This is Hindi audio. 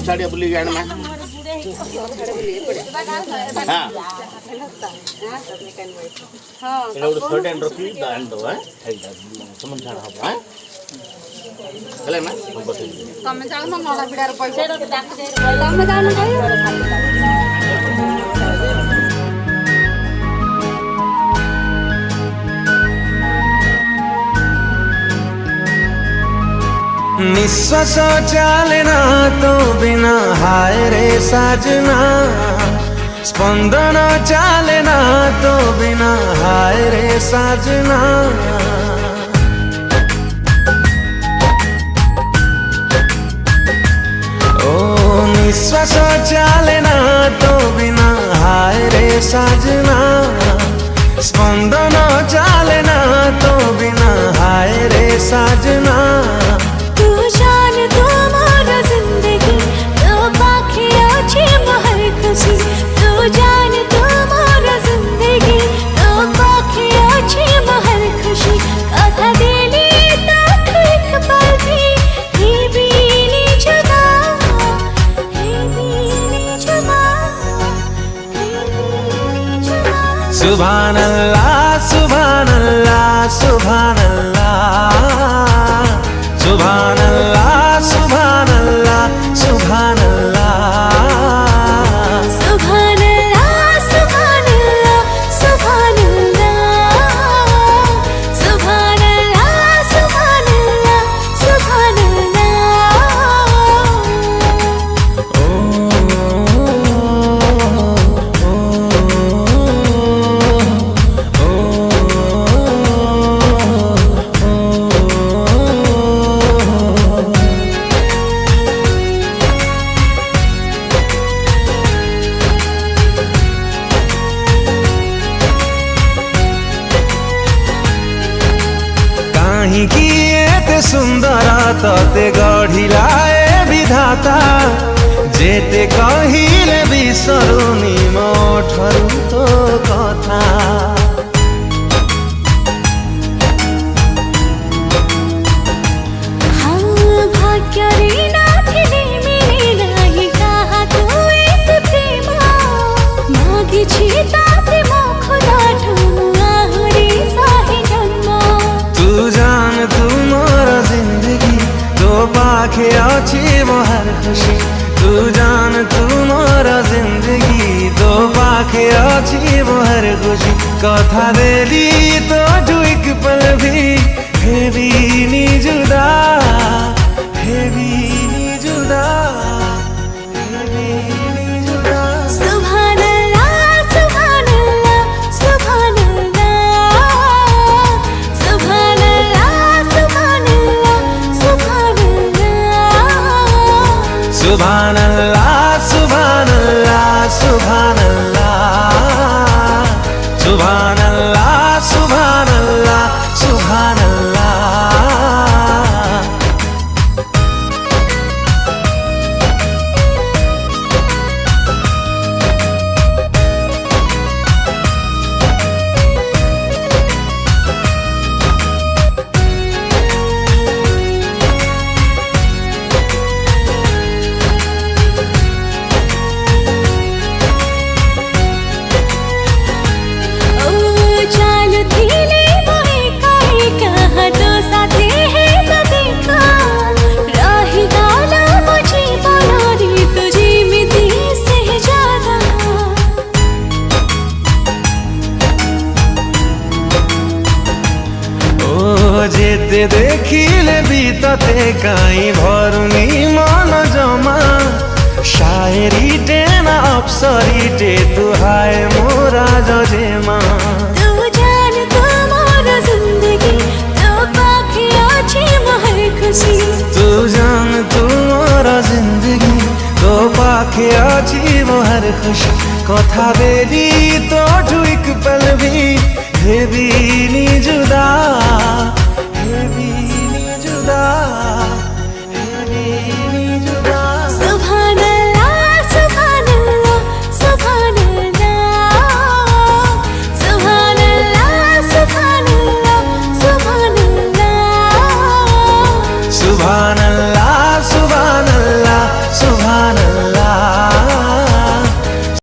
पछाड़िया बुली गाड़ में हां हां एटा उड छोटे एंड रखी दान दो है समन झाड़ हो हां चले ना तमे जाओ ना नडा बिडार पैसा तमे जाओ ना निश्वास चले ना तो बिना हाय रे साजना स्पंदन चले ना तो बिना हाय रे साजना ओ निश्वास चले ना तो बिना हाय रे साजना स्पंदन चले ना तो बिना हाय रे साजना सुभान अल्लाह सुभान अल्लाह सुभान अल्लाह सुभान अल्लाह सुभान अल्लाह सुभान अल्लाह सुभान अल्लाह सुभान अल्लाह सुभान अल्लाह सुभान अल्लाह सुभान अल्लाह सुभान काहींकि एते सुंदर तते गढ़िलाए विधाता जेते कहिले बिसरुनी मोठरू तो कथा पाखे अच्छी मोहर खुशी तू जान तू मोरा जिंदगी तो पाखे अच्छी मोहर खुशी कथा देली तो जुइक पल भी हेवी नी जुदा हेवी नी जुदा हेवी नी जुदा सुभान अल्लाह सुभान अल्लाह सुभान अल्लाह सुभान अल्लाह सुभान अल्लाह सुभान सुभान अल्लाह सुभान अल्लाह सुभान अल्लाह सुभान अल्लाह सुभान अल्लाह सुभान अल्लाह जेते देखिले बीतते काई भरुनी मन जमा शायरी टेना अप्सरी टे तू हाय मोरा जजेमा तू जान तू मोरा जिंदगी तो पाखे अच्छी मोहर खुशी तू जान तू मोरा जिंदगी तो पाखे अच्छी मोहर खुशी कथा बेली तो जुइक पल भी हेवी नी जुदा हेवी नी जुदा